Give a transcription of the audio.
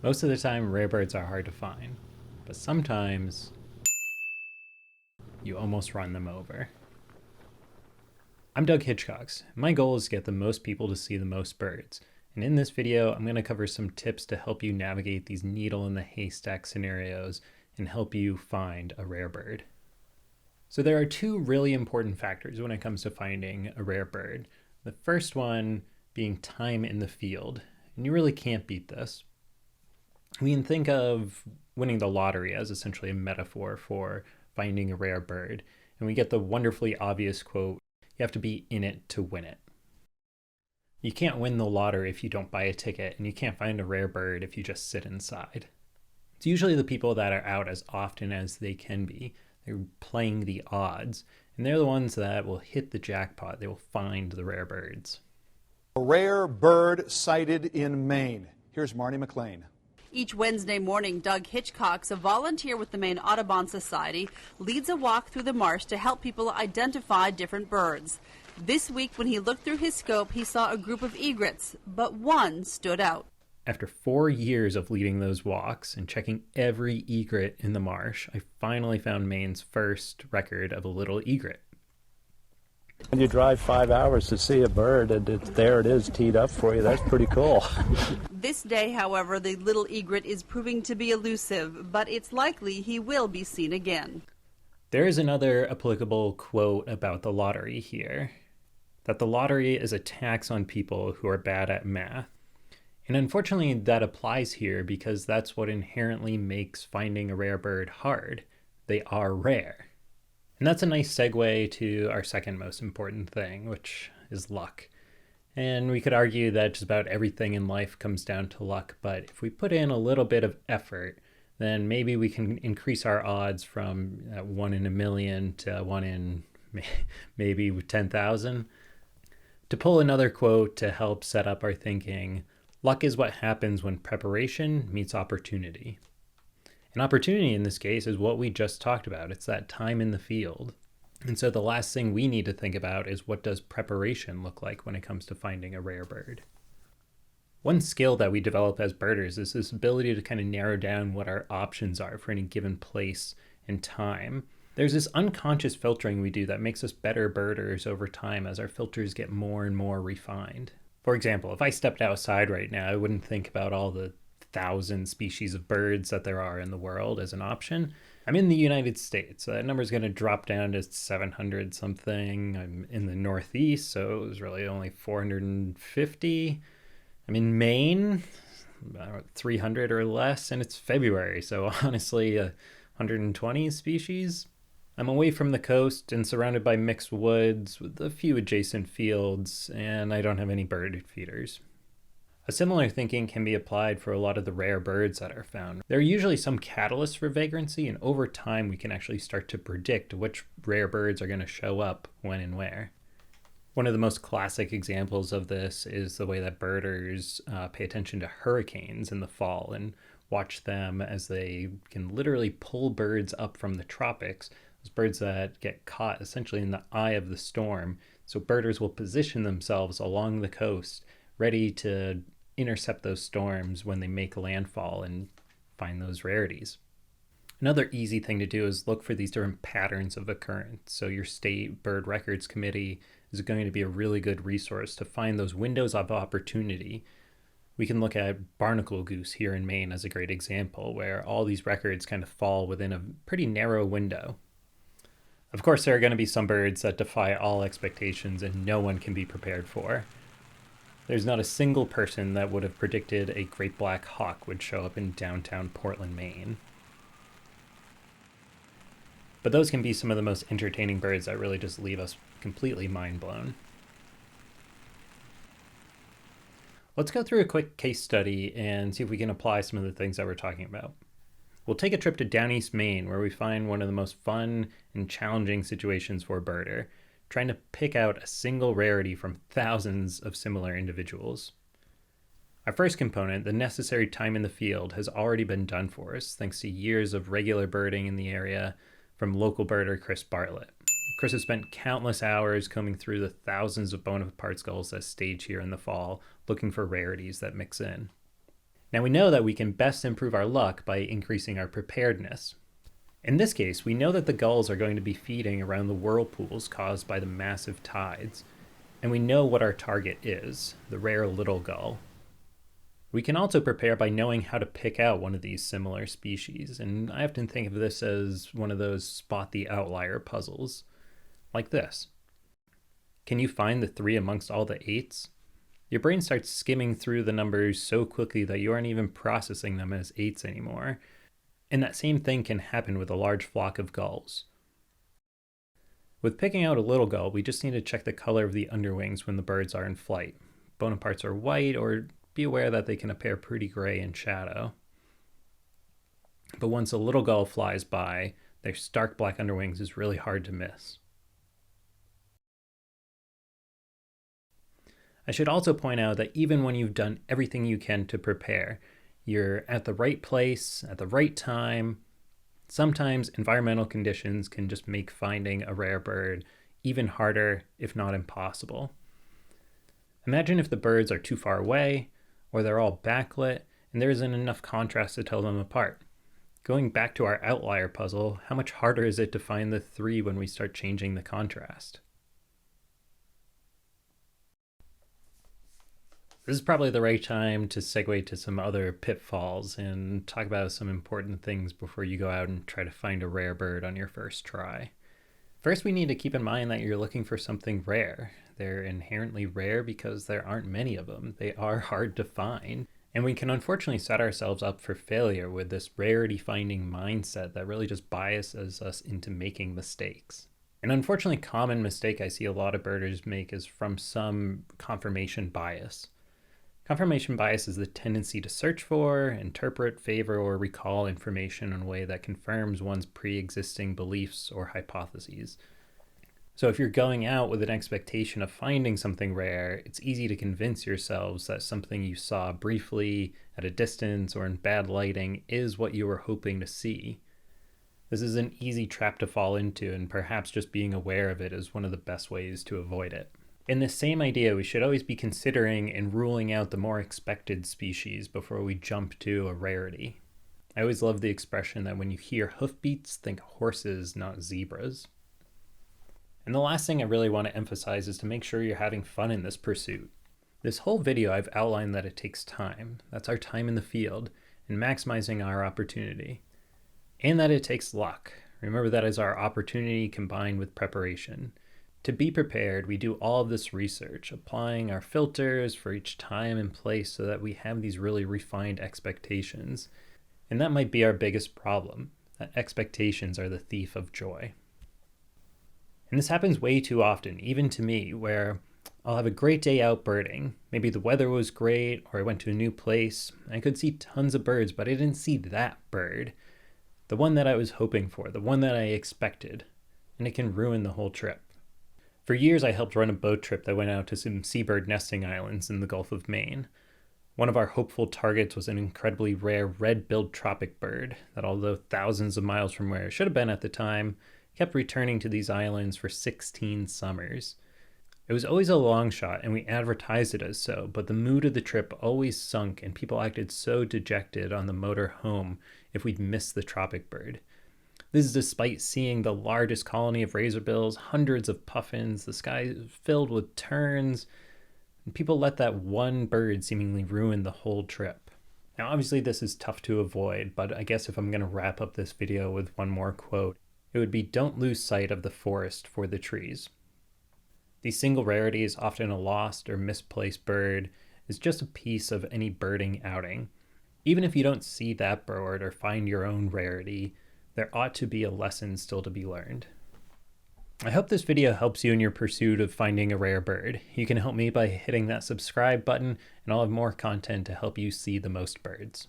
Most of the time, rare birds are hard to find, but sometimes you almost run them over. I'm Doug Hitchcox. My goal is to get the most people to see the most birds. And in this video, I'm going to cover some tips to help you navigate these needle in the haystack scenarios and help you find a rare bird. So there are two really important factors when it comes to finding a rare bird. The first one being time in the field. And you really can't beat this. We can think of winning the lottery as essentially a metaphor for finding a rare bird. And we get the wonderfully obvious quote, "You have to be in it to win it." You can't win the lottery if you don't buy a ticket, and you can't find a rare bird if you just sit inside. It's usually the people that are out as often as they can be. They're playing the odds, and they're the ones that will hit the jackpot. They will find the rare birds. A rare bird sighted in Maine. Here's Marnie McLean. Each Wednesday morning, Doug Hitchcox, a volunteer with the Maine Audubon Society, leads a walk through the marsh to help people identify different birds. This week, when he looked through his scope, he saw a group of egrets, but one stood out. After 4 years of leading those walks and checking every egret in the marsh, I finally found Maine's first record of a little egret. When you drive 5 hours to see a bird and there it is teed up for you, that's pretty cool. This day, however, the little egret is proving to be elusive, but it's likely he will be seen again. There is another applicable quote about the lottery here, that the lottery is a tax on people who are bad at math. And unfortunately, that applies here because that's what inherently makes finding a rare bird hard. They are rare. And that's a nice segue to our second most important thing, which is luck. And we could argue that just about everything in life comes down to luck, but if we put in a little bit of effort, then maybe we can increase our odds from 1 in a million to 1 in maybe 10,000. To pull another quote to help set up our thinking, luck is what happens when preparation meets opportunity. And opportunity in this case is what we just talked about. It's that time in the field. And so the last thing we need to think about is, what does preparation look like when it comes to finding a rare bird? One skill that we develop as birders is this ability to kind of narrow down what our options are for any given place and time. There's this unconscious filtering we do that makes us better birders over time as our filters get more and more refined. For example, if I stepped outside right now, I wouldn't think about all the 1,000 species of birds that there are in the world as an option. I'm in the United States, so that number is going to drop down to 700 something. I'm in the Northeast, so it was really only 450. I'm in Maine, about 300 or less, and it's February, so honestly, 120 species. I'm away from the coast and surrounded by mixed woods with a few adjacent fields, and I don't have any bird feeders. A similar thinking can be applied for a lot of the rare birds that are found. There are usually some catalysts for vagrancy, and over time we can actually start to predict which rare birds are going to show up when and where. One of the most classic examples of this is the way that birders pay attention to hurricanes in the fall and watch them as they can literally pull birds up from the tropics, those birds that get caught essentially in the eye of the storm. So birders will position themselves along the coast, ready to intercept those storms when they make landfall and find those rarities. Another easy thing to do is look for these different patterns of occurrence. So your state bird records committee is going to be a really good resource to find those windows of opportunity. We can look at barnacle goose here in Maine as a great example, where all these records kind of fall within a pretty narrow window. Of course, there are going to be some birds that defy all expectations and no one can be prepared for. There's not a single person that would have predicted a great black hawk would show up in downtown Portland, Maine. But those can be some of the most entertaining birds that really just leave us completely mind blown. Let's go through a quick case study and see if we can apply some of the things that we're talking about. We'll take a trip to Down East Maine, where we find one of the most fun and challenging situations for a birder, trying to pick out a single rarity from thousands of similar individuals. Our first component, the necessary time in the field, has already been done for us thanks to years of regular birding in the area from local birder Chris Bartlett. Chris has spent countless hours combing through the thousands of Bonaparte skulls that stage here in the fall, looking for rarities that mix in. Now we know that we can best improve our luck by increasing our preparedness. In this case, we know that the gulls are going to be feeding around the whirlpools caused by the massive tides, and we know what our target is, the rare little gull. We can also prepare by knowing how to pick out one of these similar species, and I often think of this as one of those spot the outlier puzzles, like this. Can you find the 3 amongst all the 8s? Your brain starts skimming through the numbers so quickly that you aren't even processing them as 8s anymore, and that same thing can happen with a large flock of gulls. With picking out a little gull, we just need to check the color of the underwings when the birds are in flight. Bonapartes are white, or be aware that they can appear pretty gray in shadow. But once a little gull flies by, their stark black underwings is really hard to miss. I should also point out that even when you've done everything you can to prepare, you're at the right place, at the right time, sometimes environmental conditions can just make finding a rare bird even harder, if not impossible. Imagine if the birds are too far away, or they're all backlit, and there isn't enough contrast to tell them apart. Going back to our outlier puzzle, how much harder is it to find the 3 when we start changing the contrast? This is probably the right time to segue to some other pitfalls and talk about some important things before you go out and try to find a rare bird on your first try. First, we need to keep in mind that you're looking for something rare. They're inherently rare because there aren't many of them. They are hard to find. And we can unfortunately set ourselves up for failure with this rarity-finding mindset that really just biases us into making mistakes. An unfortunately common mistake I see a lot of birders make is from some confirmation bias. Confirmation bias is the tendency to search for, interpret, favor, or recall information in a way that confirms one's pre-existing beliefs or hypotheses. So if you're going out with an expectation of finding something rare, it's easy to convince yourselves that something you saw briefly, at a distance, or in bad lighting is what you were hoping to see. This is an easy trap to fall into, and perhaps just being aware of it is one of the best ways to avoid it. In this same idea, we should always be considering and ruling out the more expected species before we jump to a rarity. I always love the expression that when you hear hoofbeats, think horses, not zebras. And the last thing I really want to emphasize is to make sure you're having fun in this pursuit. This whole video I've outlined that it takes time. That's our time in the field and maximizing our opportunity. And that it takes luck. Remember that as our opportunity combined with preparation. To be prepared, we do all of this research, applying our filters for each time and place so that we have these really refined expectations. And that might be our biggest problem, that expectations are the thief of joy. And this happens way too often, even to me, where I'll have a great day out birding. Maybe the weather was great, or I went to a new place. I could see tons of birds, but I didn't see that bird. The one that I was hoping for, the one that I expected. And it can ruin the whole trip. For years, I helped run a boat trip that went out to some seabird nesting islands in the Gulf of Maine. One of our hopeful targets was an incredibly rare red-billed tropic bird that, although thousands of miles from where it should have been at the time, kept returning to these islands for 16 summers. It was always a long shot, and we advertised it as so, but the mood of the trip always sunk, and people acted so dejected on the motor home if we'd missed the tropic bird. This is despite seeing the largest colony of razorbills, hundreds of puffins, the sky filled with terns, and people let that one bird seemingly ruin the whole trip. Now, obviously this is tough to avoid, but I guess if I'm going to wrap up this video with one more quote, it would be, don't lose sight of the forest for the trees. These single rarities, often a lost or misplaced bird, is just a piece of any birding outing. Even if you don't see that bird or find your own rarity, there ought to be a lesson still to be learned. I hope this video helps you in your pursuit of finding a rare bird. You can help me by hitting that subscribe button, and I'll have more content to help you see the most birds.